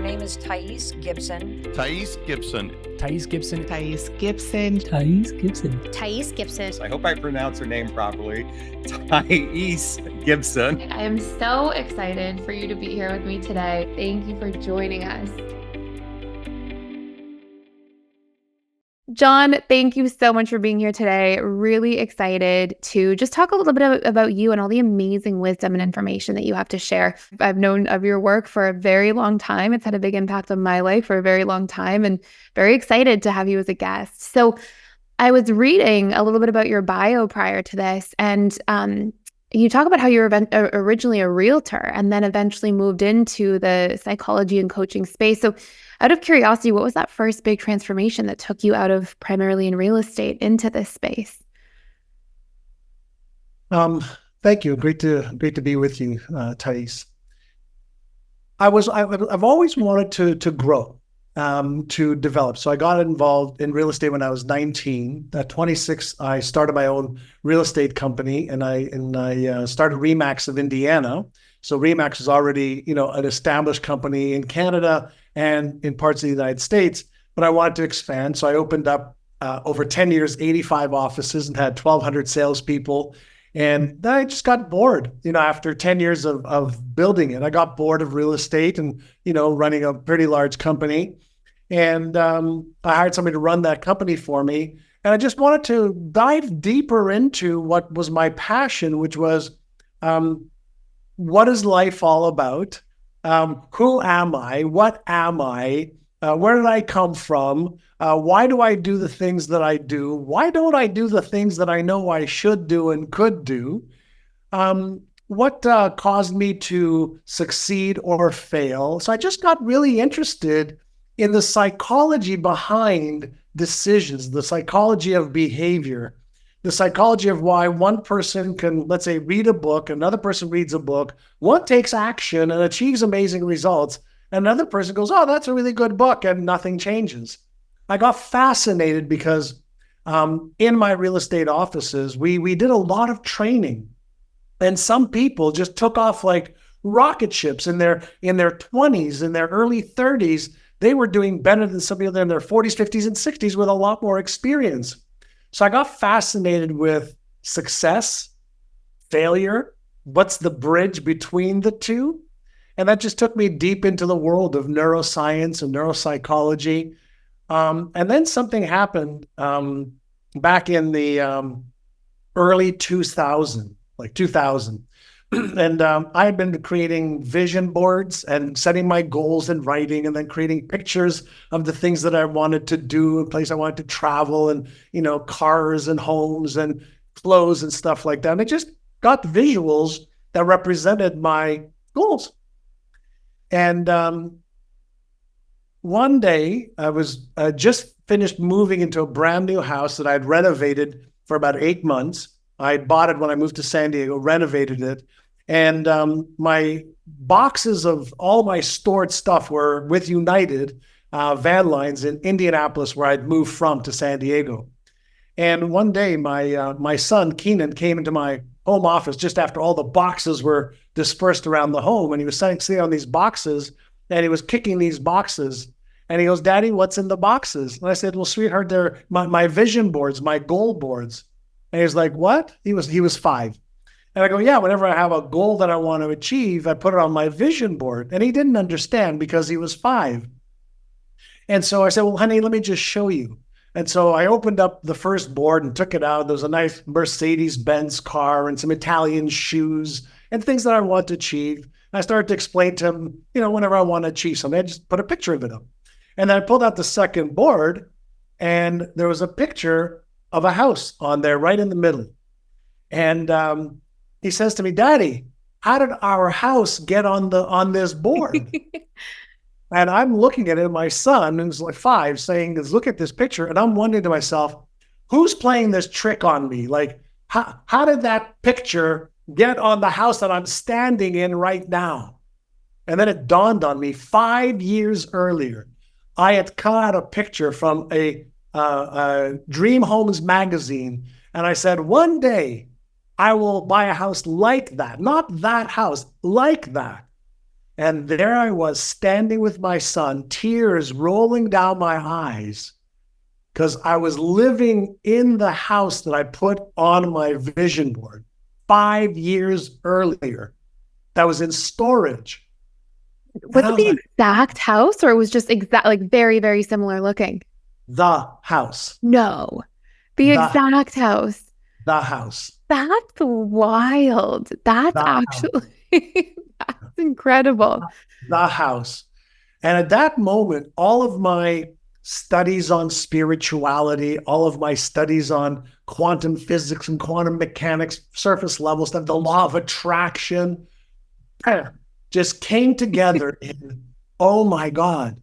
name is Thais Gibson. Thais Gibson. Thais Gibson. Thais Gibson. Thais Gibson. Thais Gibson. I hope I pronounce her name properly. Thais Gibson. I am so excited for you to be here with me today. Thank you for joining us. John, thank you so much for being here today. Really excited to just talk a little bit about you and all the amazing wisdom and information that you have to share. I've known of your work for a very long time. It's had a big impact on my life for a very long time, and very excited to have you as a guest. So I was reading a little bit about your bio prior to this, and you talk about how you were originally a realtor and then eventually moved into the psychology and coaching space. So out of curiosity, what was that first big transformation that took you out of primarily in real estate into this space? Thank you. Great to be with you, Thais. I've always wanted to grow, to develop. So I got involved in real estate when I was 19. At 26, I started my own real estate company, and I started Remax of Indiana. So Remax is already, an established company in Canada and in parts of the United States, but I wanted to expand. So I opened up over 10 years, 85 offices and had 1,200 salespeople. And then I just got bored, after 10 years of building it. I got bored of real estate and, running a pretty large company. And I hired somebody to run that company for me. And I just wanted to dive deeper into what was my passion, which was, what is life all about? Who am I? What am I? Where did I come from? Why do I do the things that I do? Why don't I do the things that I know I should do and could do? What caused me to succeed or fail? So I just got really interested in the psychology behind decisions, the psychology of behavior, the psychology of why one person can, let's say, read a book, another person reads a book, one takes action and achieves amazing results, and another person goes, oh, that's a really good book, and nothing changes. I got fascinated because in my real estate offices, we did a lot of training, and some people just took off like rocket ships in their 20s, in their early 30s. They were doing better than some people in their 40s, 50s, and 60s with a lot more experience. So I got fascinated with success, failure, what's the bridge between the two? And that just took me deep into the world of neuroscience and neuropsychology. And then something happened back in the early 2000. And I had been creating vision boards and setting my goals and writing, and then creating pictures of the things that I wanted to do, a place I wanted to travel, and, cars and homes and clothes and stuff like that. And I just got visuals that represented my goals. And one day I was just finished moving into a brand new house that I'd renovated for about 8 months. I bought it when I moved to San Diego, renovated it. And my boxes of all my stored stuff were with United Van Lines in Indianapolis, where I'd moved from to San Diego. And one day my son, Keenan, came into my home office just after all the boxes were dispersed around the home. And he was sitting on these boxes, and he was kicking these boxes. And he goes, Daddy, what's in the boxes? And I said, well, sweetheart, they're my vision boards, my goal boards. And he was like, what? He was 5. And I go, yeah, whenever I have a goal that I want to achieve, I put it on my vision board. And he didn't understand because he was 5. And so I said, well, honey, let me just show you. And so I opened up the first board and took it out. There was a nice Mercedes-Benz car and some Italian shoes and things that I want to achieve. And I started to explain to him, whenever I want to achieve something, I just put a picture of it up. And then I pulled out the second board, and there was a picture of a house on there right in the middle. And he says to me, Daddy, how did our house get on this board? And I'm looking at it, my son, who's like 5, saying, look at this picture. And I'm wondering to myself, who's playing this trick on me? Like, how did that picture get on the house that I'm standing in right now? And then it dawned on me, 5 years earlier, I had cut out a picture from a Dream Homes magazine. And I said, one day I will buy a house like that, not that house, like that. And there I was standing with my son, tears rolling down my eyes, because I was living in the house that I put on my vision board 5 years earlier. That was in storage. Was it the exact house, or it was just very, very similar looking? The house. No, the exact house. The house. That's wild. That's that's incredible. The house. And at that moment, all of my studies on spirituality, all of my studies on quantum physics and quantum mechanics, surface level stuff, the law of attraction, just came together in, oh my God,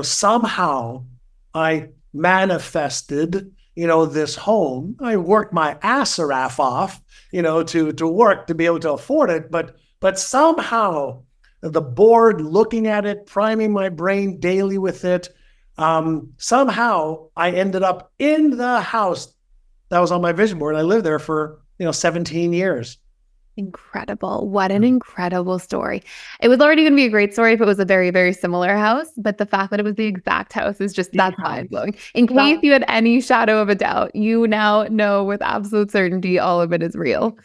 somehow I manifested, this home. I worked my Assaraf off, to work to be able to afford it. But somehow the board, looking at it, priming my brain daily with it, somehow I ended up in the house that was on my vision board. I lived there for, 17 years. Incredible. What an incredible story. It was already going to be a great story if it was a very, very similar house, but the fact that it was the exact house is just, that's mind-blowing. In case you had any shadow of a doubt, you now know with absolute certainty all of it is real.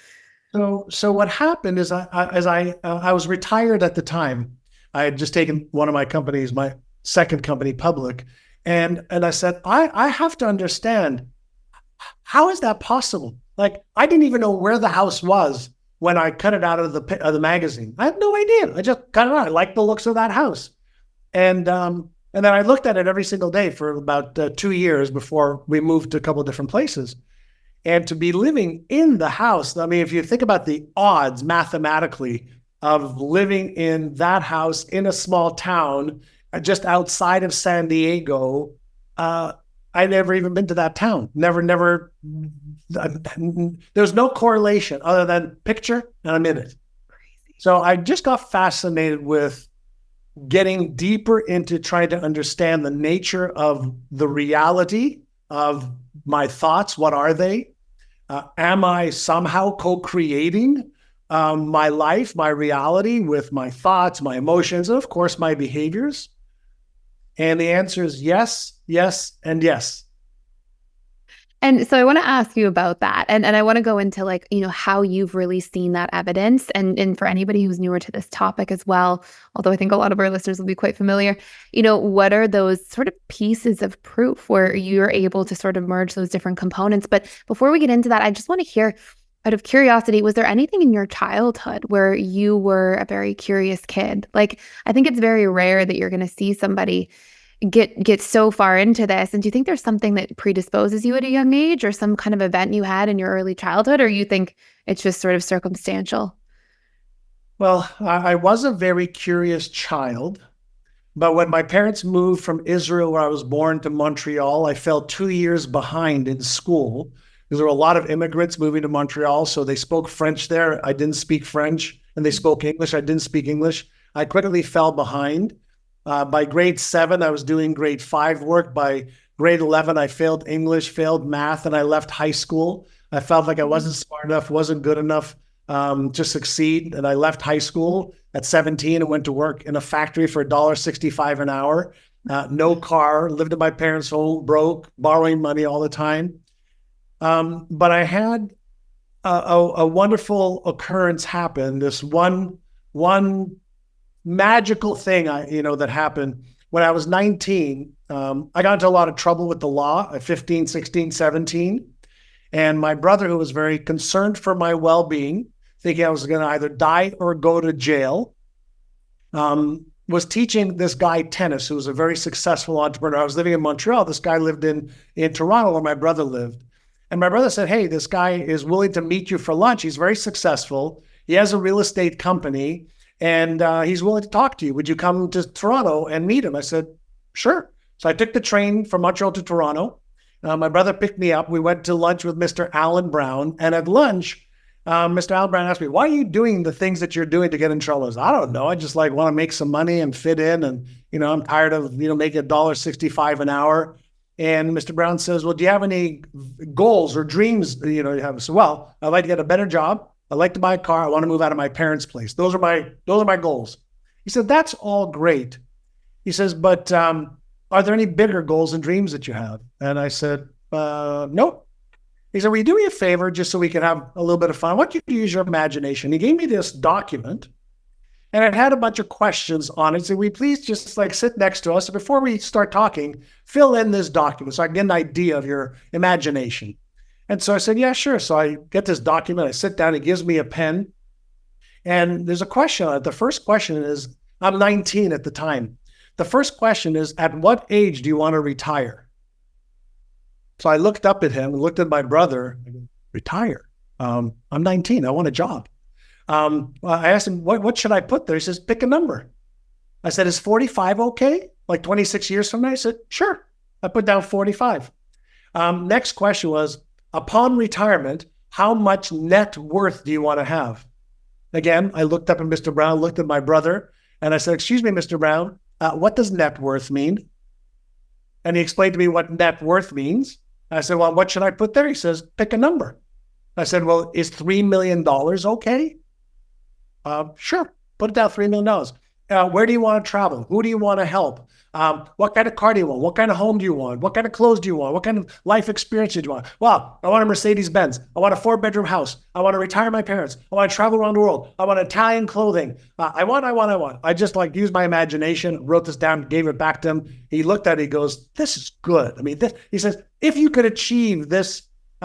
So what happened is I was retired at the time. I had just taken one of my companies, my second company, public, and I said, I have to understand, how is that possible? Like, I didn't even know where the house was when I cut it out of the magazine. I had no idea. I just cut it out. I liked the looks of that house. And then I looked at it every single day for about 2 years before we moved to a couple of different places. And to be living in the house, I mean, if you think about the odds mathematically of living in that house in a small town just outside of San Diego, I'd never even been to that town. Never. There's no correlation other than picture and I'm in it. Crazy. So I just got fascinated with getting deeper into trying to understand the nature of the reality of my thoughts. What are they? Am I somehow co-creating my life, my reality with my thoughts, my emotions, and of course, my behaviors? And the answer is yes, yes, and yes. And so I want to ask you about that. And I want to go into how you've really seen that evidence. And for anybody who's newer to this topic as well, although I think a lot of our listeners will be quite familiar, what are those sort of pieces of proof where you're able to sort of merge those different components? But before we get into that, I just want to hear, out of curiosity, was there anything in your childhood where you were a very curious kid? Like, I think it's very rare that you're going to see somebody get so far into this. And do you think there's something that predisposes you at a young age, or some kind of event you had in your early childhood, or you think it's just sort of circumstantial? Well, I was a very curious child, but when my parents moved from Israel, where I was born, to Montreal, I fell 2 years behind in school because there were a lot of immigrants moving to Montreal. So they spoke French there. I didn't speak French, and they spoke English. I didn't speak English. I quickly fell behind. By grade 7, I was doing grade 5 work. By grade 11, I failed English, failed math, and I left high school. I felt like I wasn't smart enough, wasn't good enough to succeed. And I left high school at 17 and went to work in a factory for $1.65 an hour. No car, lived in my parents' home, broke, borrowing money all the time. But I had a wonderful occurrence happen. This one magical thing that happened when I was 19. I got into a lot of trouble with the law at 15, 16, 17. And my brother, who was very concerned for my well-being, thinking I was going to either die or go to jail, was teaching this guy tennis, who was a very successful entrepreneur. I was living in Montreal. This guy lived in Toronto, where my brother lived. And my brother said, hey, this guy is willing to meet you for lunch. He's very successful. He has a real estate company. And he's willing to talk to you. Would you come to Toronto and meet him? I said, sure. So I took the train from Montreal to Toronto. My brother picked me up. We went to lunch with Mr. Alan Brown. And at lunch, Mr. Alan Brown asked me, why are you doing the things that you're doing to get in trouble? I said, I don't know. I just want to make some money and fit in. And, I'm tired of, making $1.65 an hour. And Mr. Brown says, well, do you have any goals or dreams, you have? So, well, I'd like to get a better job. I'd like to buy a car. I want to move out of my parents' place. Those are my goals. He said, that's all great. He says, but are there any bigger goals and dreams that you have? And I said, nope. He said, will you do me a favor just so we can have a little bit of fun? I want you to use your imagination. He gave me this document and it had a bunch of questions on it. He said, will you please just like sit next to us? And before we start talking, fill in this document so I can get an idea of your imagination. And so I said, yeah, sure. So I get this document, I sit down, he gives me a pen, and there's a question on it. The first question is, I'm 19 at the time. The first question is, at what age do you want to retire? So I looked up at him and looked at my brother. I go, retire? I'm 19. I want a job. I asked him, what should I put there? He says, pick a number. I said, is 45 okay? Like 26 years from now? He said, sure. I put down 45. Next question was, upon retirement, how much net worth do you want to have? Again, I looked up at Mr. Brown, looked at my brother, and I said, excuse me, Mr. Brown, what does net worth mean? And he explained to me what net worth means. I said, well, what should I put there? He says, pick a number. I said, well, is $3 million okay? Sure, put it down, $3 million. Where do you want to travel? Who do you want to help? What kind of car do you want? What kind of home do you want? What kind of clothes do you want? What kind of life experience do you want? Well, I want a Mercedes-Benz. I want a 4-bedroom house. I want to retire my parents. I want to travel around the world. I want Italian clothing. I want. I just like used my imagination, wrote this down, gave it back to him. He looked at it, he goes, this is good. I mean, he says, if you could achieve this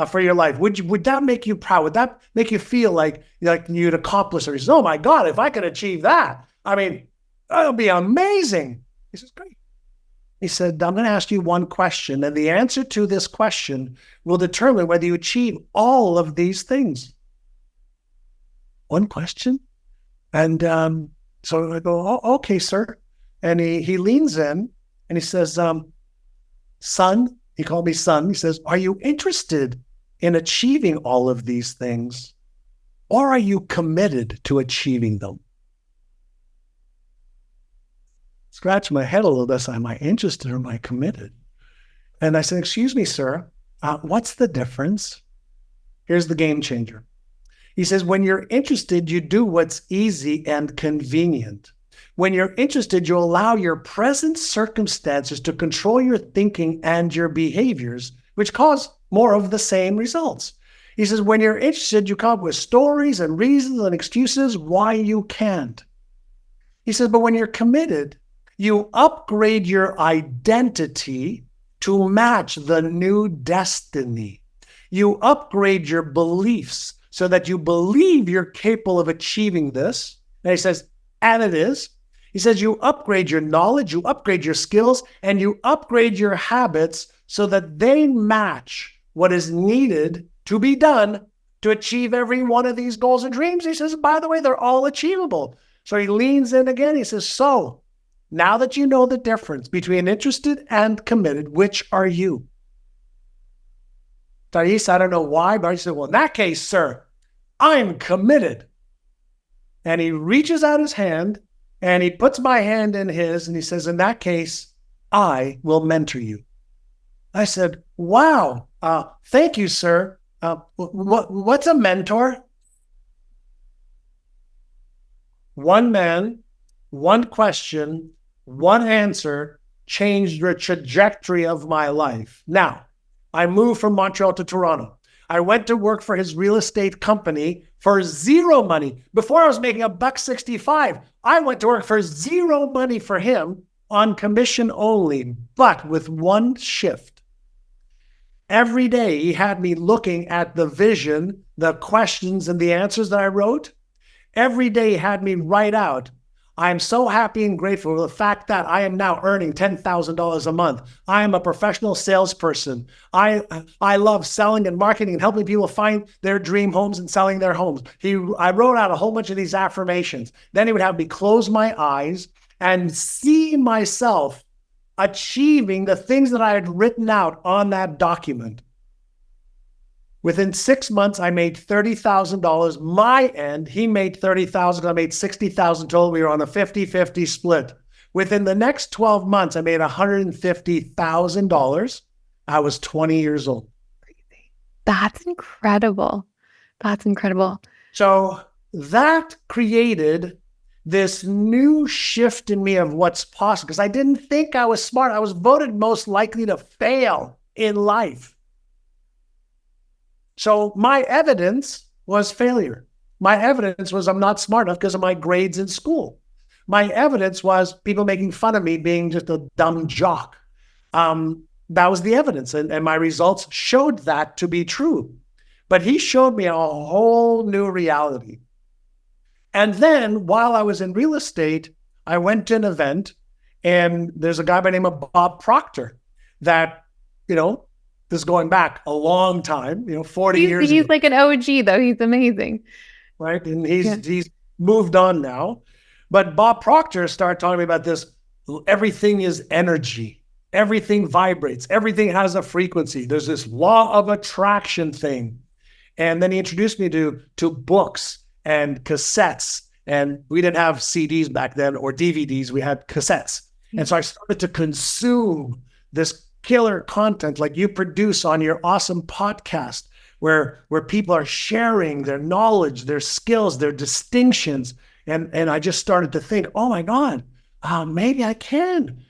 for your life, would that make you proud? Would that make you feel like you'd accomplish it? He says, oh my God, if I could achieve that, I mean, that'll be amazing. He says, great. He said, I'm going to ask you one question, and the answer to this question will determine whether you achieve all of these things. One question? And so I go, oh, okay, sir. And he leans in and he says, son, he called me son. He says, are you interested in achieving all of these things, or are you committed to achieving them? Scratch my head a little bit. Am I interested or am I committed? And I said, excuse me, sir, what's the difference? Here's the game changer. He says, when you're interested, you do what's easy and convenient. When you're interested, you allow your present circumstances to control your thinking and your behaviors, which cause more of the same results. He says, when you're interested, you come up with stories and reasons and excuses why you can't. He says, but when you're committed, you upgrade your identity to match the new destiny. You upgrade your beliefs so that you believe you're capable of achieving this. And he says, and it is. He says, you upgrade your knowledge, you upgrade your skills, and you upgrade your habits so that they match what is needed to be done to achieve every one of these goals and dreams. He says, by the way, they're all achievable. So he leans in again. He says, so now that you know the difference between interested and committed, which are you? Thais, I don't know why, but he said, well, in that case, sir, I'm committed. And he reaches out his hand and he puts my hand in his and he says, in that case, I will mentor you. I said, wow, thank you, sir. What's a mentor? One man, one question, one answer changed the trajectory of my life. Now, I moved from Montreal to Toronto. I went to work for his real estate company for zero money. Before I was making $1.65, I went to work for zero money for him on commission only, but with one shift. Every day he had me looking at the vision, the questions and the answers that I wrote. Every day he had me write out, I am so happy and grateful for the fact that I am now earning $10,000 a month. I am a professional salesperson. I love selling and marketing and helping people find their dream homes and selling their homes. I wrote out a whole bunch of these affirmations. Then he would have me close my eyes and see myself achieving the things that I had written out on that document. Within 6 months, I made $30,000. My end, he made $30,000. I made $60,000 total. We were on a 50-50 split. Within the next 12 months, I made $150,000. I was 20 years old. That's incredible. That's incredible. So that created this new shift in me of what's possible, because I didn't think I was smart. I was voted most likely to fail in life. So my evidence was failure. My evidence was I'm not smart enough because of my grades in school. My evidence was people making fun of me being just a dumb jock. That was the evidence. And my results showed that to be true. But he showed me a whole new reality. And then while I was in real estate, I went to an event, and there's a guy by the name of Bob Proctor that, this is going back a long time, 40 years He's ago. like an OG, though. He's amazing. Right? And he's moved on now. But Bob Proctor started talking about this. Everything is energy. Everything vibrates. Everything has a frequency. There's this law of attraction thing. And then he introduced me to books and cassettes. And we didn't have CDs back then or DVDs. We had cassettes. And so I started to consume this killer content like you produce on your awesome podcast, where people are sharing their knowledge, their skills, their distinctions. And I just started to think, oh my God, maybe I can,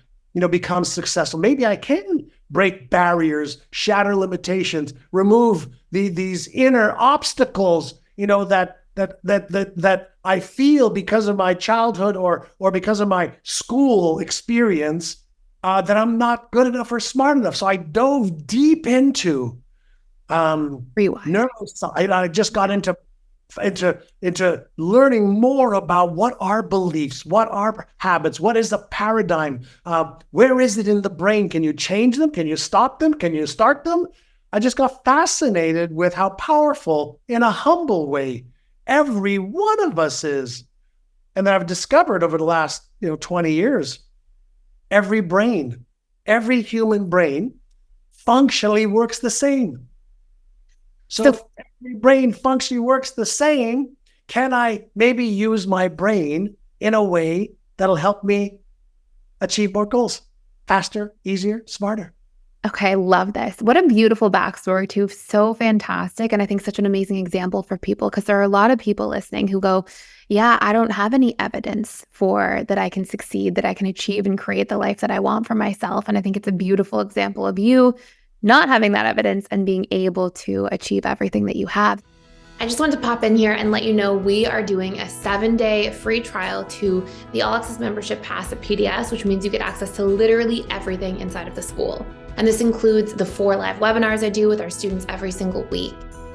become successful. Maybe I can break barriers, shatter limitations, remove these inner obstacles, that I feel because of my childhood or because of my school experience, that I'm not good enough or smart enough. So I dove deep into neuroscience. I just got into learning more about what are beliefs, what are habits, what is the paradigm, where is it in the brain? Can you change them? Can you stop them? Can you start them? I just got fascinated with how powerful, in a humble way, every one of us is. And then I've discovered over the last 20 years, every human brain functionally works the same. So if every brain functionally works the same, can I maybe use my brain in a way that'll help me achieve more goals faster, easier, smarter? Okay, I love this. What a beautiful backstory too. So fantastic. And I think such an amazing example for people, because there are a lot of people listening who go, yeah, I don't have any evidence for that I can succeed, that I can achieve and create the life that I want for myself. And I think it's a beautiful example of you not having that evidence and being able to achieve everything that you have. I just wanted to pop in here and let you know we are doing a 7-day free trial to the All Access Membership Pass at PDS, which means you get access to literally everything inside of the school. And this includes the 4 live webinars I do with our students every single week.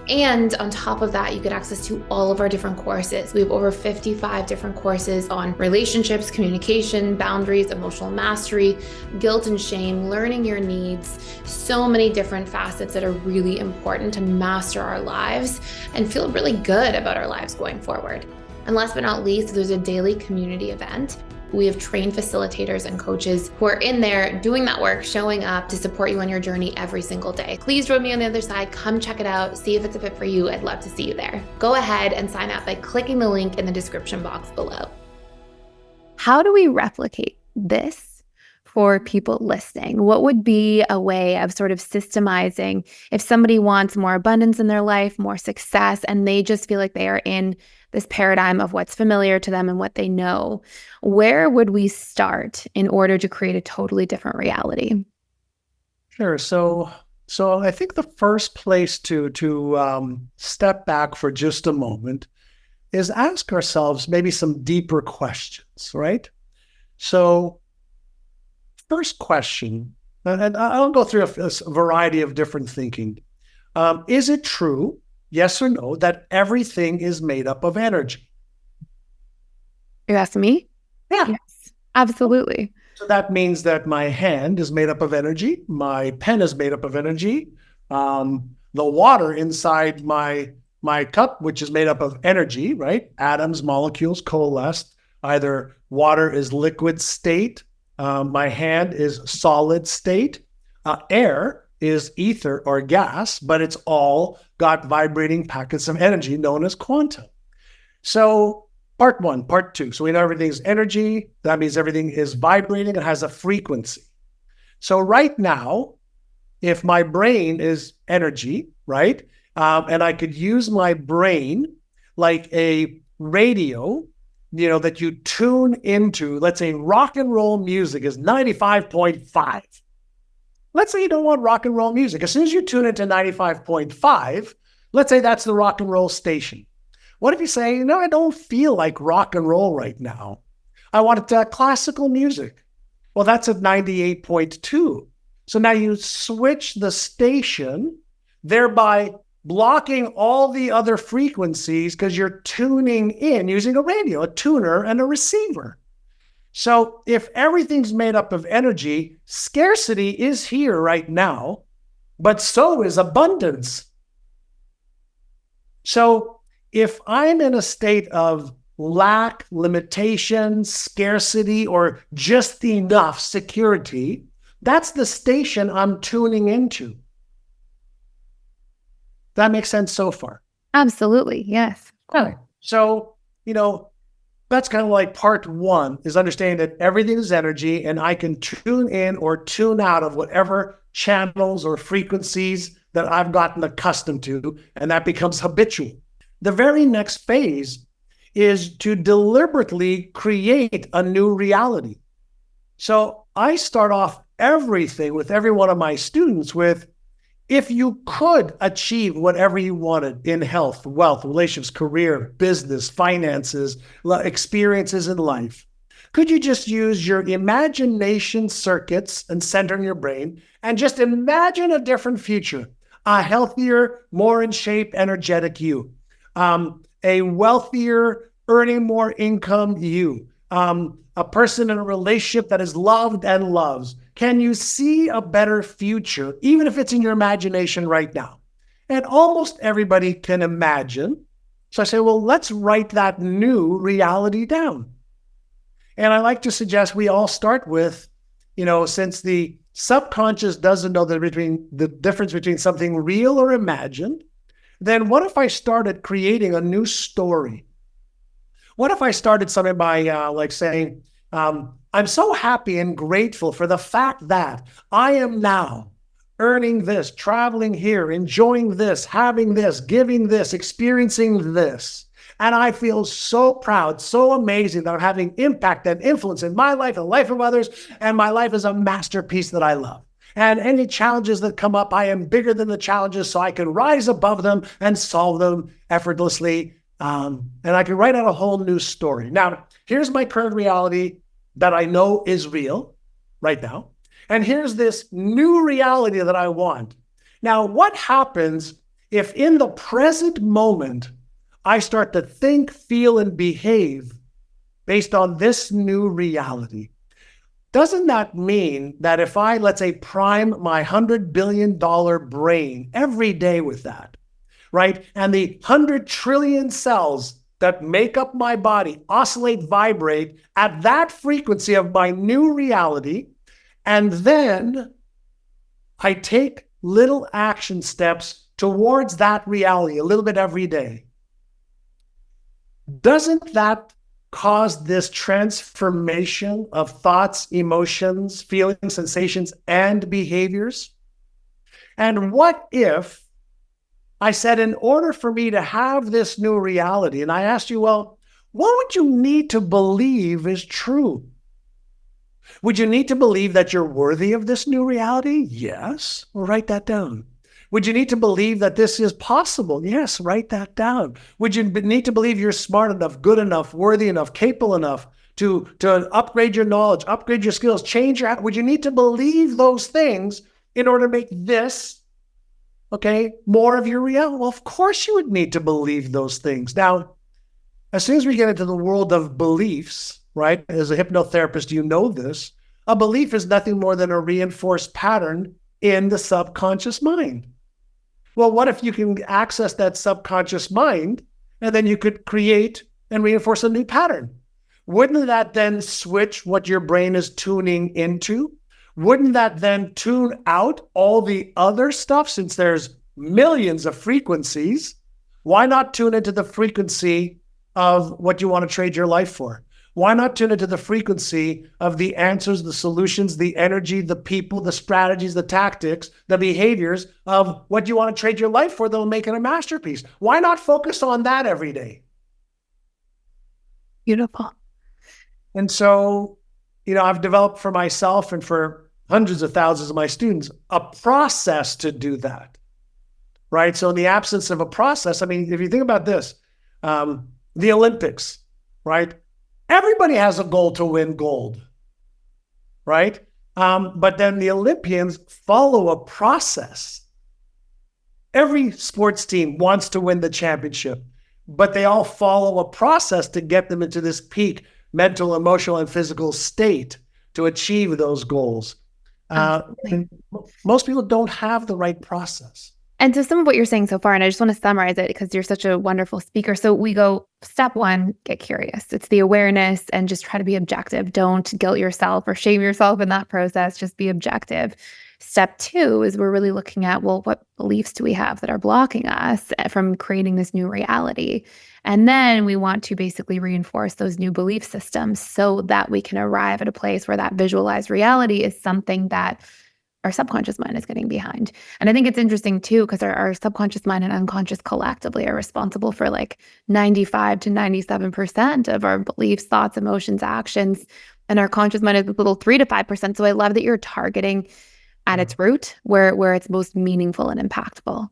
And on top of that, you get access to all of our different courses. We have over 55 different courses on relationships, communication, boundaries, emotional mastery, guilt and shame, learning your needs, so many different facets that are really important to master our lives and feel really good about our lives going forward. And last but not least, there's a daily community event. We have trained facilitators and coaches who are in there doing that work, showing up to support you on your journey every single day. Please join me on the other side. Come check it out. See if it's a fit for you. I'd love to see you there. Go ahead and sign up by clicking the link in the description box below. How do we replicate this for people listening? What would be a way of sort of systemizing if somebody wants more abundance in their life, more success, and they just feel like they are in this paradigm of what's familiar to them and what they know? Where would we start in order to create a totally different reality? Sure. So I think the first place to step back for just a moment is ask ourselves maybe some deeper questions, right? So first question, and I'll go through a variety of different thinking. Is it true, yes or no, that everything is made up of energy? You're asking me? Yeah. Yes, absolutely. So that means that my hand is made up of energy. My pen is made up of energy. The water inside my cup, which is made up of energy, right? Atoms, molecules coalesced. Either water is liquid state. My hand is solid state. Air is ether or gas, but it's all got vibrating packets of energy known as quantum. So part one, part two. So we know everything is energy. That means everything is vibrating. It has a frequency. So right now, if my brain is energy, right? And I could use my brain like a radio that you tune into, let's say rock and roll music is 95.5. Let's say you don't want rock and roll music. As soon as you tune into 95.5, let's say that's the rock and roll station. What if you say, I don't feel like rock and roll right now. I want classical music. Well, that's at 98.2. So now you switch the station, thereby blocking all the other frequencies because you're tuning in using a radio, a tuner, and a receiver. So if everything's made up of energy, scarcity is here right now, but so is abundance. So if I'm in a state of lack, limitation, scarcity, or just enough security, that's the station I'm tuning into. That makes sense so far? Absolutely. Yes. Okay. So, that's kind of like part one, is understanding that everything is energy and I can tune in or tune out of whatever channels or frequencies that I've gotten accustomed to, and that becomes habitual. The very next phase is to deliberately create a new reality. So I start off everything with every one of my students with, if you could achieve whatever you wanted in health, wealth, relationships, career, business, finances, experiences in life, could you just use your imagination circuits and center in your brain and just imagine a different future, a healthier, more in shape, energetic you, a wealthier, earning more income you, a person in a relationship that is loved and loves? Can you see a better future, even if it's in your imagination right now? And almost everybody can imagine. So I say, well, let's write that new reality down. And I like to suggest we all start with, since the subconscious doesn't know the difference between something real or imagined, then what if I started creating a new story? What if I started something by saying, I'm so happy and grateful for the fact that I am now earning this, traveling here, enjoying this, having this, giving this, experiencing this. And I feel so proud, so amazing that I'm having impact and influence in my life and the life of others. And my life is a masterpiece that I love. And any challenges that come up, I am bigger than the challenges, so I can rise above them and solve them effortlessly. And I can write out a whole new story. Now, here's my current reality that I know is real right now. And here's this new reality that I want. Now, what happens if in the present moment, I start to think, feel, and behave based on this new reality? Doesn't that mean that if I, let's say, prime my $100 billion brain every day with that, right? And the 100 trillion cells that make up my body oscillate, vibrate at that frequency of my new reality, and then I take little action steps towards that reality a little bit every day. Doesn't that cause this transformation of thoughts, emotions, feelings, sensations, and behaviors? And what if I said, in order for me to have this new reality, and I asked you, well, what would you need to believe is true? Would you need to believe that you're worthy of this new reality? Yes. Well, write that down. Would you need to believe that this is possible? Yes, write that down. Would you need to believe you're smart enough, good enough, worthy enough, capable enough to upgrade your knowledge, upgrade your skills, change your... Would you need to believe those things in order to make this, more of your reality? Well, of course you would need to believe those things. Now, as soon as we get into the world of beliefs, right? As a hypnotherapist, you know this. A belief is nothing more than a reinforced pattern in the subconscious mind. Well, what if you can access that subconscious mind and then you could create and reinforce a new pattern? Wouldn't that then switch what your brain is tuning into? Wouldn't that then tune out all the other stuff, since there's millions of frequencies? Why not tune into the frequency of what you want to trade your life for? Why not tune into the frequency of the answers, the solutions, the energy, the people, the strategies, the tactics, the behaviors of what you want to trade your life for that'll make it a masterpiece? Why not focus on that every day? Beautiful. And so, I've developed for myself and for hundreds of thousands of my students a process to do that, right? So in the absence of a process, I mean, if you think about this, the Olympics, right? Everybody has a goal to win gold, right? But then the Olympians follow a process. Every sports team wants to win the championship, but they all follow a process to get them into this peak mental, emotional, and physical state to achieve those goals. And most people don't have the right process. And so some of what you're saying so far, and I just want to summarize it because you're such a wonderful speaker. So we go, step one, get curious. It's the awareness and just try to be objective. Don't guilt yourself or shame yourself in that process. Just be objective. Step two is we're really looking at, well, what beliefs do we have that are blocking us from creating this new reality? And then we want to basically reinforce those new belief systems so that we can arrive at a place where that visualized reality is something that our subconscious mind is getting behind. And I think it's interesting too, because our subconscious mind and unconscious collectively are responsible for like 95 to 97% of our beliefs, thoughts, emotions, actions. And our conscious mind is a little 3 to 5%. So I love that you're targeting at its root where it's most meaningful and impactful.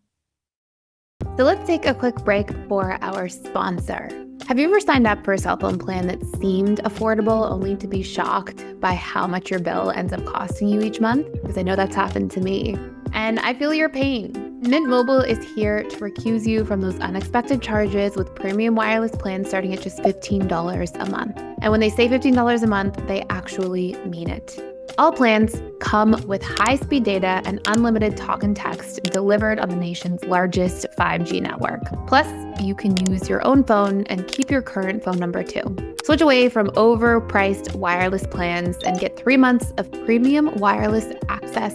So let's take a quick break for our sponsor. Have you ever signed up for a cell phone plan that seemed affordable only to be shocked by how much your bill ends up costing you each month? Because I know that's happened to me. And I feel your pain. Mint Mobile is here to recuse you from those unexpected charges with premium wireless plans starting at just $15 a month. And when they say $15 a month, they actually mean it. All plans come with high-speed data and unlimited talk and text delivered on the nation's largest 5G network. Plus, you can use your own phone and keep your current phone number too. Switch away from overpriced wireless plans and get 3 months of premium wireless access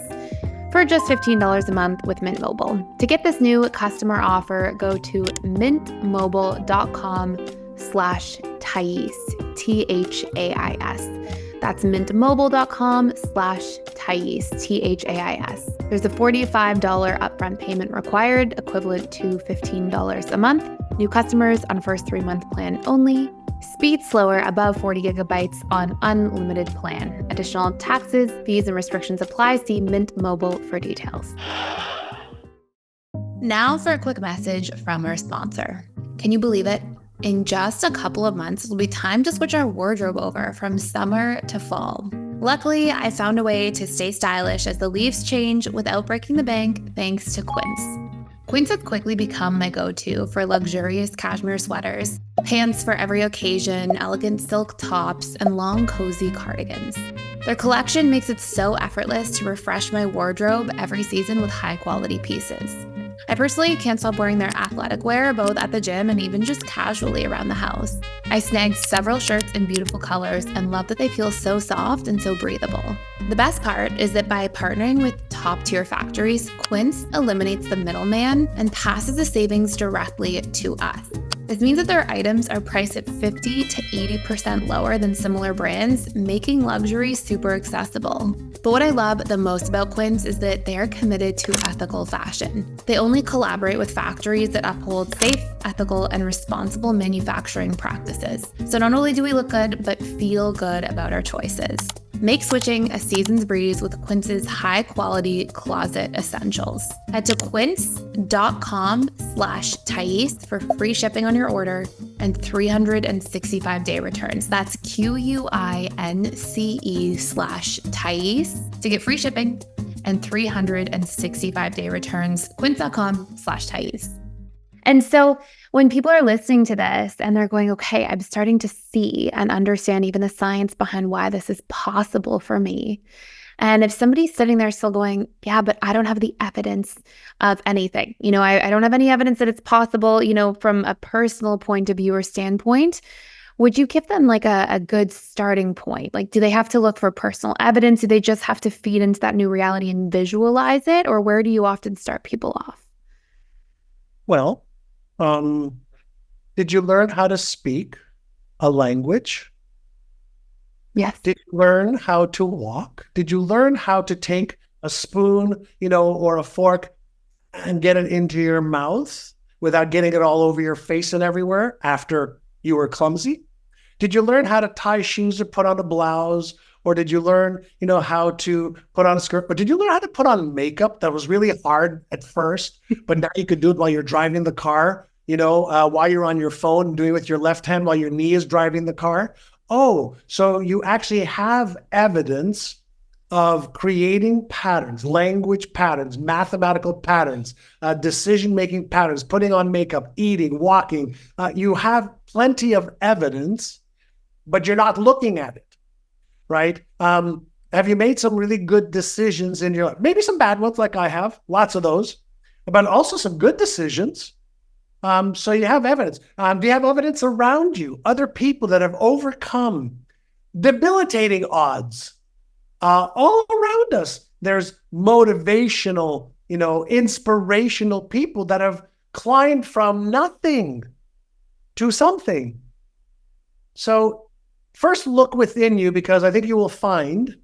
for just $15 a month with Mint Mobile. To get this new customer offer, go to mintmobile.com/Thais, Thais. That's mintmobile.com/Thais, Thais. There's a $45 upfront payment required, equivalent to $15 a month. New customers on first 3-month plan only. Speed slower above 40 gigabytes on unlimited plan. Additional taxes, fees, and restrictions apply. See Mint Mobile for details. Now for a quick message from our sponsor. Can you believe it? In just a couple of months, it'll be time to switch our wardrobe over from summer to fall. Luckily, I found a way to stay stylish as the leaves change without breaking the bank thanks to Quince. Quince has quickly become my go-to for luxurious cashmere sweaters, pants for every occasion, elegant silk tops, and long cozy cardigans. Their collection makes it so effortless to refresh my wardrobe every season with high-quality pieces. I personally can't stop wearing their athletic wear, both at the gym and even just casually around the house. I snagged several shirts in beautiful colors and love that they feel so soft and so breathable. The best part is that by partnering with top-tier factories, Quince eliminates the middleman and passes the savings directly to us. This means that their items are priced at 50 to 80% lower than similar brands, making luxury super accessible. But what I love the most about Quince is that they are committed to ethical fashion. They only collaborate with factories that uphold safe, ethical, and responsible manufacturing practices. So not only do we look good, but feel good about our choices. Make switching a season's breeze with Quince's high-quality closet essentials. Head to quince.com/Thais for free shipping on your order and 365-day returns. That's QUINCE/Thais to get free shipping and 365-day returns. Quince.com/Thais. And so when people are listening to this and they're going, okay, I'm starting to see and understand even the science behind why this is possible for me. And if somebody's sitting there still going, yeah, but I don't have the evidence of anything, I don't have any evidence that it's possible, from a personal point of view or standpoint, would you give them like a good starting point? Like, do they have to look for personal evidence? Do they just have to feed into that new reality and visualize it? Or where do you often start people off? Well, did you learn how to speak a language? Yes. Did you learn how to walk? Did you learn how to take a spoon, or a fork and get it into your mouth without getting it all over your face and everywhere after you were clumsy? Did you learn how to tie shoes or put on a blouse? Or did you learn, how to put on a skirt? Or did you learn how to put on makeup that was really hard at first, but now you could do it while you're driving the car, while you're on your phone, doing it with your left hand while your knee is driving the car? Oh, so you actually have evidence of creating patterns, language patterns, mathematical patterns, decision-making patterns, putting on makeup, eating, walking. You have plenty of evidence, but you're not looking at it, right? Have you made some really good decisions in your life? Maybe some bad ones like I have, lots of those, but also some good decisions. So you have evidence. Do you have evidence around you? Other people that have overcome debilitating odds all around us. There's motivational, inspirational people that have climbed from nothing to something. So first look within you, because I think you will find,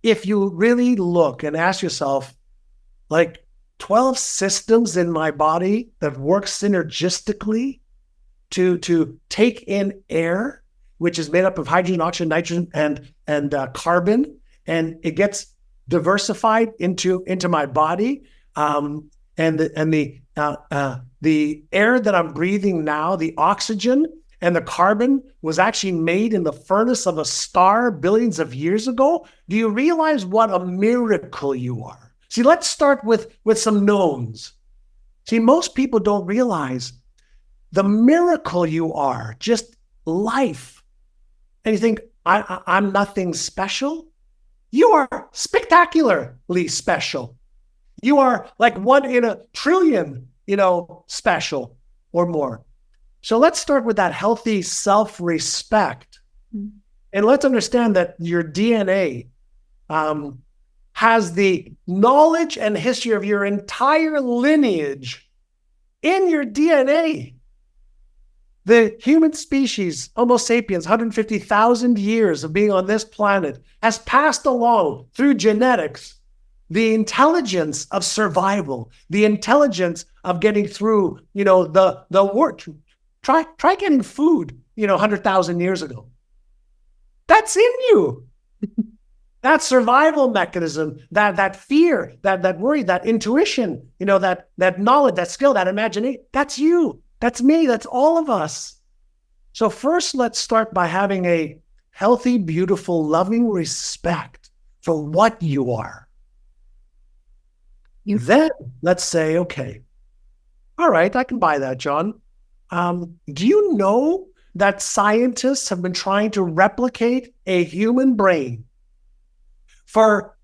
if you really look and ask yourself, like 12 systems in my body that work synergistically to take in air, which is made up of hydrogen, oxygen, nitrogen, and carbon, and it gets diversified into my body. And the air that I'm breathing now, the oxygen and the carbon, was actually made in the furnace of a star billions of years ago. Do you realize what a miracle you are? See, let's start with some knowns. See, most people don't realize the miracle you are, just life. And you think, I'm nothing special? You are spectacularly special. You are like 1 in a trillion, special or more. So let's start with that healthy self-respect. And let's understand that your DNA has the knowledge and history of your entire lineage in your DNA. The human species, Homo sapiens, 150,000 years of being on this planet, has passed along through genetics the intelligence of survival, the intelligence of getting through, the work. Try getting food, 100,000 years ago. That's in you. That survival mechanism, that fear, that worry, that intuition, that knowledge, that skill, that imagination, that's you. That's me. That's all of us. So first, let's start by having a healthy, beautiful, loving respect for what you are. Then let's say, okay, all right, I can buy that, John. Do you know that scientists have been trying to replicate a human brain for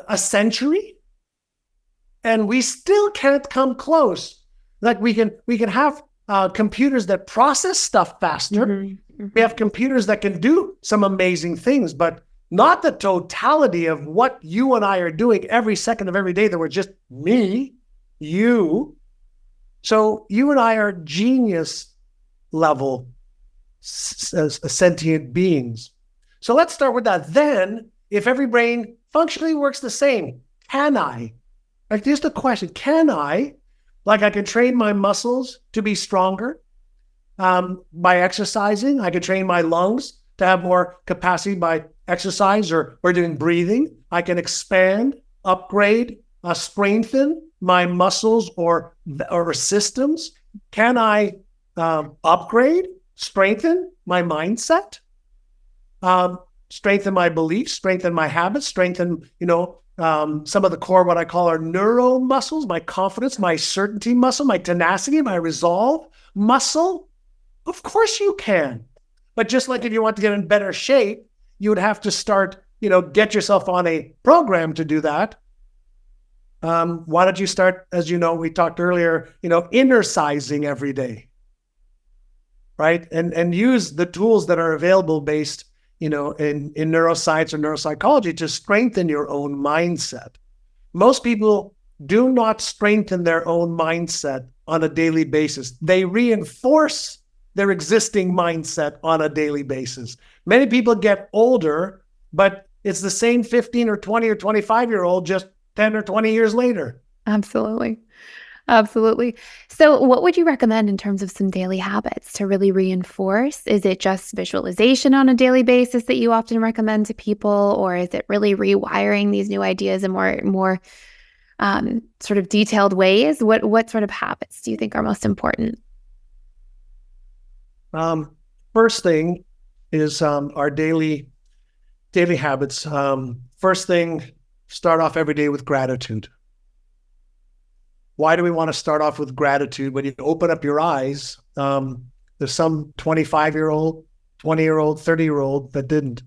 a century? And we still can't come close. Like we can have computers that process stuff faster. Mm-hmm. We have computers that can do some amazing things, but not the totality of what you and I are doing every second of every day that we're just me, you. So you and I are genius level sentient beings. So let's start with that. Then, if every brain functionally works the same, can I? Like, just a question, can I? Like, I can train my muscles to be stronger by exercising. I can train my lungs to have more capacity by exercise or doing breathing. I can expand, upgrade, strengthen my muscles or systems. Can I upgrade, strengthen my mindset, strengthen my beliefs, strengthen my habits, strengthen, some of the core, what I call our neuro muscles, my confidence, my certainty muscle, my tenacity, my resolve muscle? Of course you can. But just like if you want to get in better shape, you would have to start, get yourself on a program to do that. Why don't you start, as you know, we talked earlier, innercising every day, right? And use the tools that are available based in neuroscience or neuropsychology to strengthen your own mindset. Most people do not strengthen their own mindset on a daily basis. They reinforce their existing mindset on a daily basis. Many people get older, but it's the same 15 or 20 or 25-year-old just 10 or 20 years later. Absolutely. Absolutely. So, what would you recommend in terms of some daily habits to really reinforce? Is it just visualization on a daily basis that you often recommend to people, or is it really rewiring these new ideas in more sort of detailed ways? What sort of habits do you think are most important? First thing is our daily habits. First thing, start off every day with gratitude. Why do we want to start off with gratitude? When you open up your eyes, there's some 25-year-old, 20-year-old, 30-year-old that didn't.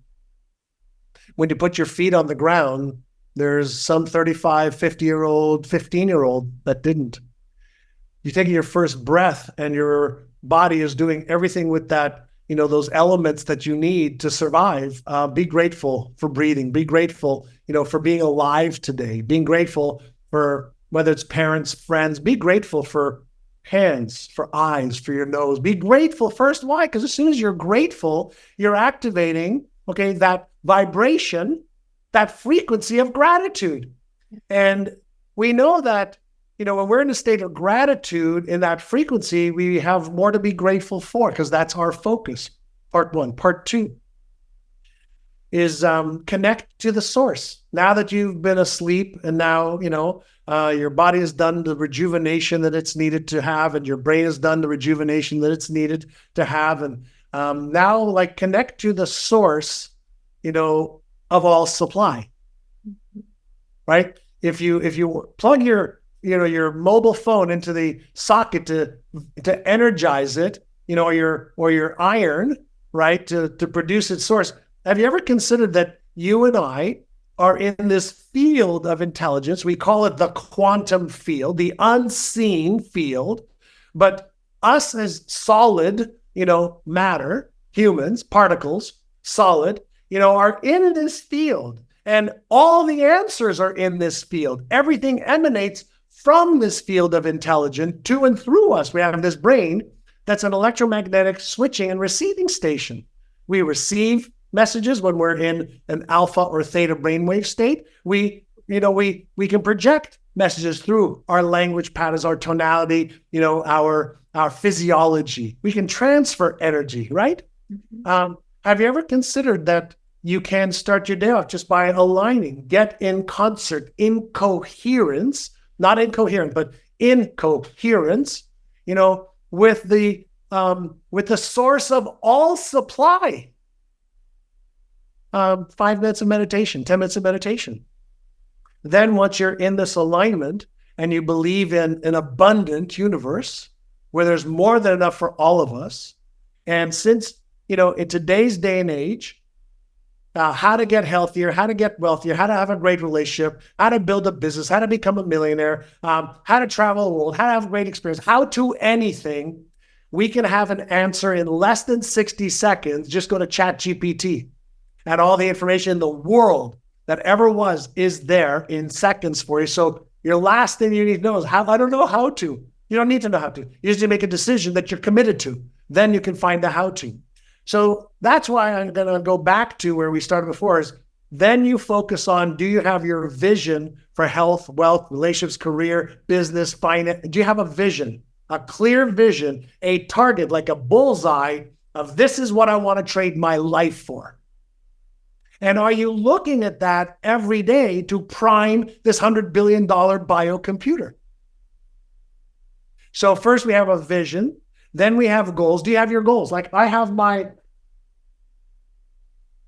When you put your feet on the ground, there's some 35, 50-year-old, 15-year-old that didn't. You take your first breath and your body is doing everything with that, those elements that you need to survive. Be grateful for breathing. Be grateful, for being alive today. Being grateful for whether it's parents, friends. Be grateful for hands, for eyes, for your nose. Be grateful first. Why? Because as soon as you're grateful, you're activating, that vibration, that frequency of gratitude. And we know that, when we're in a state of gratitude in that frequency, we have more to be grateful for because that's our focus. Part one. Part two is connect to the source. Now that you've been asleep and now, your body has done the rejuvenation that it's needed to have, and your brain has done the rejuvenation that it's needed to have. And now, connect to the source, of all supply, right? If you plug your mobile phone into the socket to energize it, or your iron, right, to produce its source. Have you ever considered that you and I are in this field of intelligence? We call it the quantum field, the unseen field. But us as solid, matter, humans, particles, solid, are in this field. And all the answers are in this field. Everything emanates from this field of intelligence to and through us. We have this brain that's an electromagnetic switching and receiving station. We receive messages when we're in an alpha or theta brainwave state. We can project messages through our language patterns, our tonality, our physiology. We can transfer energy, right? Mm-hmm. Have you ever considered that you can start your day off just by aligning, get in concert, in coherence, not incoherent, but in coherence, with the source of all supply. 5 minutes of meditation, 10 minutes of meditation. Then once you're in this alignment and you believe in an abundant universe where there's more than enough for all of us, and since, in today's day and age, how to get healthier, how to get wealthier, how to have a great relationship, how to build a business, how to become a millionaire, how to travel the world, how to have a great experience, how to anything, we can have an answer in less than 60 seconds. Just go to ChatGPT. And all the information in the world that ever was is there in seconds for you. So your last thing you need to know is how. I don't know how to. You don't need to know how to. You just need to make a decision that you're committed to. Then you can find the how to. So that's why I'm going to go back to where we started before is then you focus on, do you have your vision for health, wealth, relationships, career, business, finance? Do you have a vision, a clear vision, a target, like a bullseye of this is what I want to trade my life for? And are you looking at that every day to prime this $100 billion biocomputer? So first we have a vision, then we have goals. Do you have your goals? Like I have my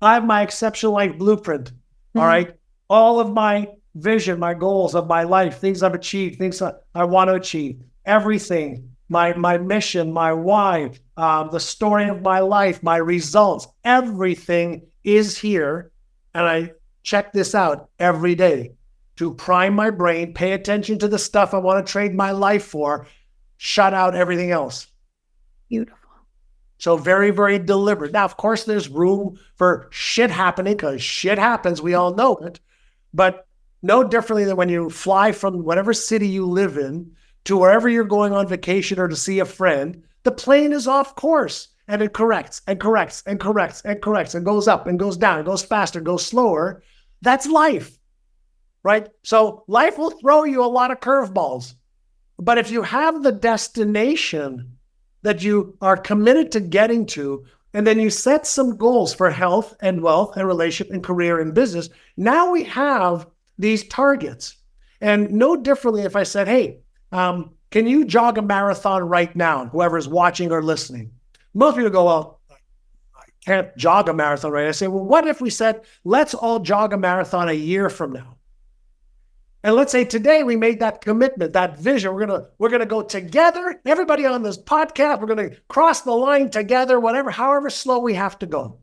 exceptional life blueprint. Mm-hmm. All right. All of my vision, my goals of my life, things I've achieved, things I want to achieve, everything, my mission, my why, the story of my life, my results, everything is here. And I check this out every day to prime my brain, pay attention to the stuff I want to trade my life for, shut out everything else. Beautiful. So very, very deliberate. Now, of course, there's room for shit happening because shit happens. We all know it. But no differently than when you fly from whatever city you live in to wherever you're going on vacation or to see a friend, the plane is off course and it corrects and corrects and corrects and corrects and goes up and goes down, and goes faster, goes slower. That's life, right? So life will throw you a lot of curveballs. But if you have the destination that you are committed to getting to, and then you set some goals for health and wealth and relationship and career and business, now we have these targets. And no differently if I said, hey, can you jog a marathon right now? Whoever's watching or listening. Most people go, well, I can't jog a marathon right now. I say, well, what if we said, let's all jog a marathon a year from now? And let's say today we made that commitment, that vision. We're gonna go together. Everybody on this podcast, we're gonna cross the line together, however slow we have to go.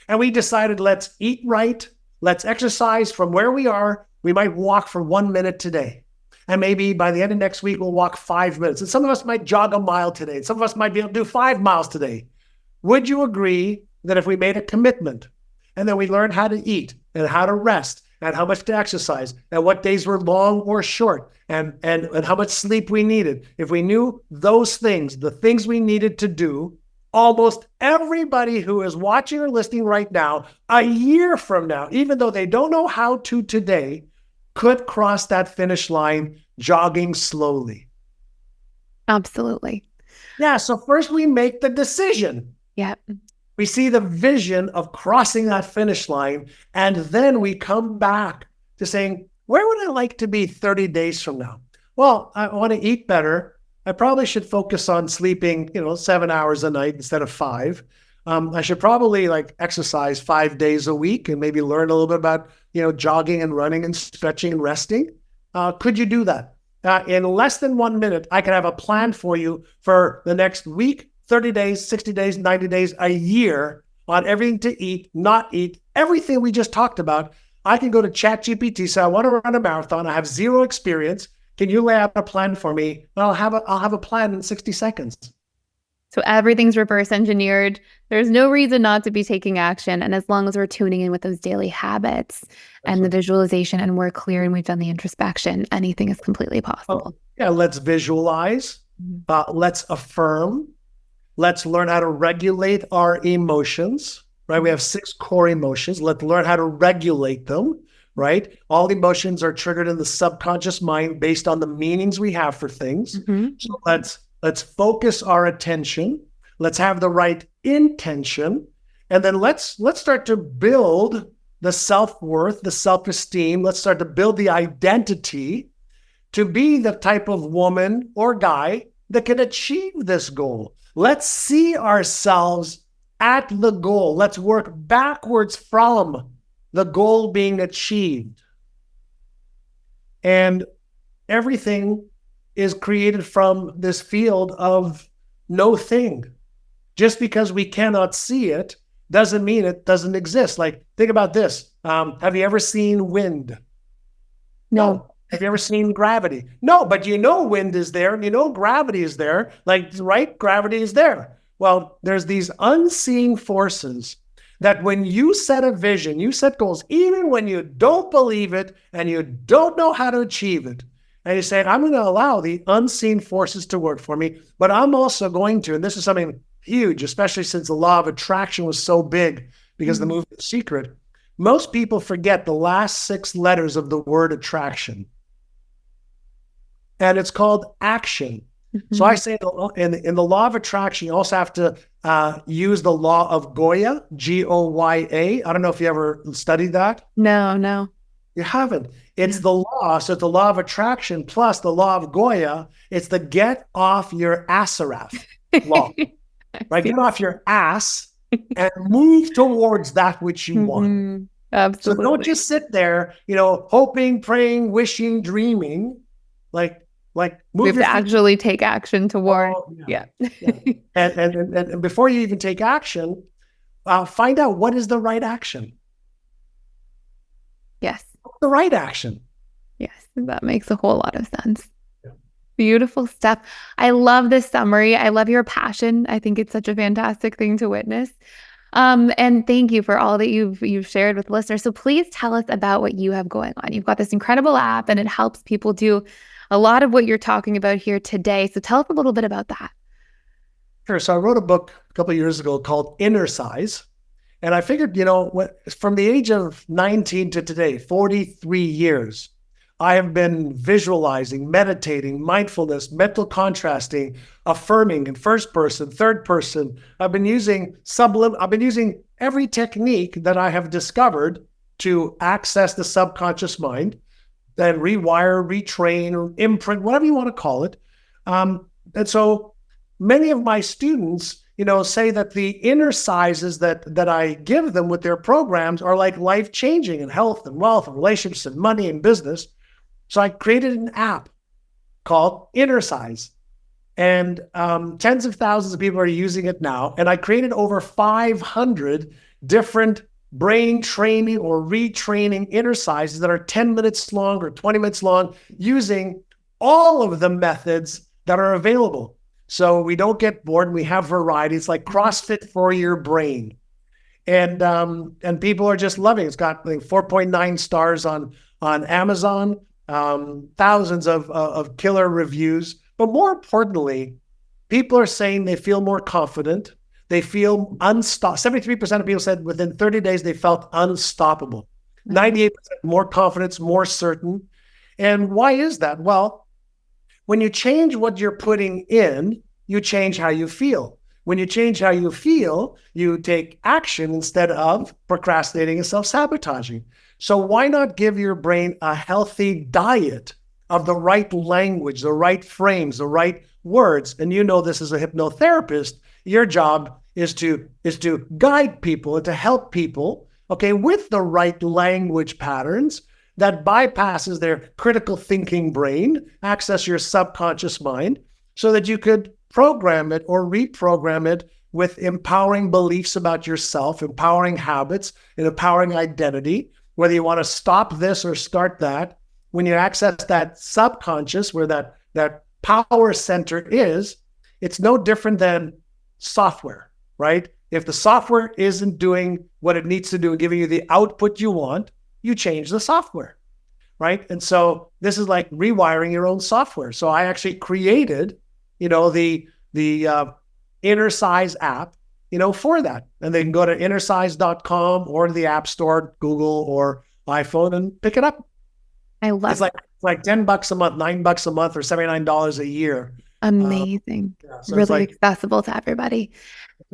And we decided, let's eat right, let's exercise from where we are. We might walk for 1 minute today. And maybe by the end of next week, we'll walk 5 minutes. And some of us might jog a mile today. And some of us might be able to do 5 miles today. Would you agree that if we made a commitment and then we learned how to eat and how to rest and how much to exercise and what days were long or short and how much sleep we needed, if we knew those things, the things we needed to do, almost everybody who is watching or listening right now, a year from now, even though they don't know how to today, could cross that finish line jogging slowly. Absolutely. Yeah. So first we make the decision. Yep. We see the vision of crossing that finish line. And then we come back to saying, where would I like to be 30 days from now? Well, I want to eat better. I probably should focus on sleeping, 7 hours a night instead of 5. I should probably exercise 5 days a week and maybe learn a little bit about, jogging and running and stretching and resting. Could you do that? In less than 1 minute, I can have a plan for you for the next week, 30 days, 60 days, 90 days, a year on everything to eat, not eat, everything we just talked about. I can go to ChatGPT, say, I want to run a marathon. I have zero experience. Can you lay out a plan for me? And I'll have a plan in 60 seconds. So everything's reverse engineered. There's no reason not to be taking action. And as long as we're tuning in with those daily habits and the visualization and we're clear and we've done the introspection, anything is completely possible. Yeah, let's visualize. Let's affirm. Let's learn how to regulate our emotions, right? We have 6 core emotions. Let's learn how to regulate them, right? All emotions are triggered in the subconscious mind based on the meanings we have for things. Mm-hmm. So let's focus our attention. Let's have the right intention. And then let's start to build the self-worth, the self-esteem. Let's start to build the identity to be the type of woman or guy that can achieve this goal. Let's see ourselves at the goal. Let's work backwards from the goal being achieved. And everything is created from this field of no thing. Just because we cannot see it doesn't mean it doesn't exist. Think about this. Have you ever seen wind? No. Have you ever seen gravity? No, but wind is there and gravity is there. Right? Gravity is there. Well, there's these unseen forces that when you set a vision, you set goals, even when you don't believe it and you don't know how to achieve it, and you say, I'm going to allow the unseen forces to work for me, but I'm also going to, and this is something huge, especially since the law of attraction was so big because the movie Secret, most people forget the last 6 letters of the word attraction. And it's called action. Mm-hmm. So I say in the law of attraction, you also have to use the law of Goya, Goya. I don't know if you ever studied that. No. You haven't. It's the law. So it's the law of attraction plus the law of Goya. It's the get off your Assaraf law. Right? Get off your ass and move towards that which you want. Absolutely. So don't just sit there, hoping, praying, wishing, dreaming. We have to actually take action toward. Yeah. And before you even take action, find out what is the right action. Yes. What's the right action? Yes, that makes a whole lot of sense. Yeah. Beautiful stuff. I love this summary. I love your passion. I think it's such a fantastic thing to witness. And thank you for all that you've shared with listeners. So please tell us about what you have going on. You've got this incredible app and it helps people do a lot of what you're talking about here today. So tell us a little bit about that. Sure. So I wrote a book a couple of years ago called Innercise. And I figured, from the age of 19 to today, 43 years, I have been visualizing, meditating, mindfulness, mental contrasting, affirming in first person, third person. I've been using every technique that I have discovered to access the subconscious mind, then rewire, retrain, or imprint, whatever you want to call it. And so many of my students, say that the Innercises that I give them with their programs are like life-changing in health and wealth and relationships and money and business. So I created an app called Innercise, and tens of thousands of people are using it now. And I created over 500 different brain training or retraining Innercises that are 10 minutes long or 20 minutes long, using all of the methods that are available. So we don't get bored. We have variety. It's like CrossFit for your brain. And people are just loving it. It's got 4.9 stars on Amazon, thousands of killer reviews. But more importantly, people are saying they feel more confident. They feel unstoppable. 73% of people said within 30 days they felt unstoppable. 98% more confidence, more certain. And why is that? Well, when you change what you're putting in, you change how you feel. When you change how you feel, you take action instead of procrastinating and self-sabotaging. So why not give your brain a healthy diet of the right language, the right frames, the right words? And this as a hypnotherapist, your job is to guide people and to help people, with the right language patterns that bypasses their critical thinking brain, access your subconscious mind, so that you could program it or reprogram it with empowering beliefs about yourself, empowering habits, and empowering identity, whether you want to stop this or start that. When you access that subconscious, where that power center is, it's no different than software, right? If the software isn't doing what it needs to do and giving you the output you want, you change the software, right? And so this is like rewiring your own software. So I actually created, the Innercise app, for that. And they can go to innercise.com or to the App Store, Google or iPhone, and pick it up. I love it's like $10 a month, $9 a month, or $79 a year. Amazing. So really accessible to everybody.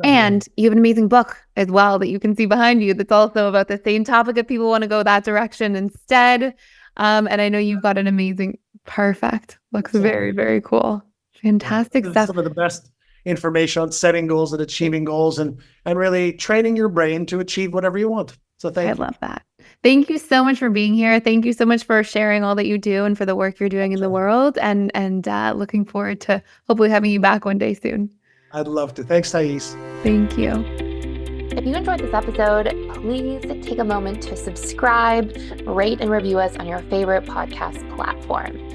And you have an amazing book as well that you can see behind you that's also about the same topic if people want to go that direction instead. And I know you've got an amazing, perfect. Looks very, very cool. Fantastic stuff. Some of the best information on setting goals and achieving goals and really training your brain to achieve whatever you want. So thank you. I love that. Thank you so much for being here. Thank you so much for sharing all that you do and for the work you're doing in the world. And looking forward to hopefully having you back one day soon. I'd love to. Thanks, Thais. Thank you. If you enjoyed this episode, please take a moment to subscribe, rate, and review us on your favorite podcast platform.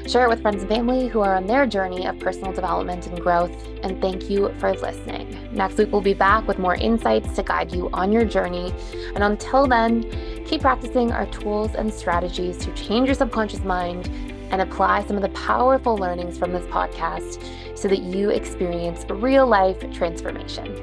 Share it with friends and family who are on their journey of personal development and growth. And thank you for listening. Next week, we'll be back with more insights to guide you on your journey. And until then, keep practicing our tools and strategies to change your subconscious mind and apply some of the powerful learnings from this podcast so that you experience real life transformation.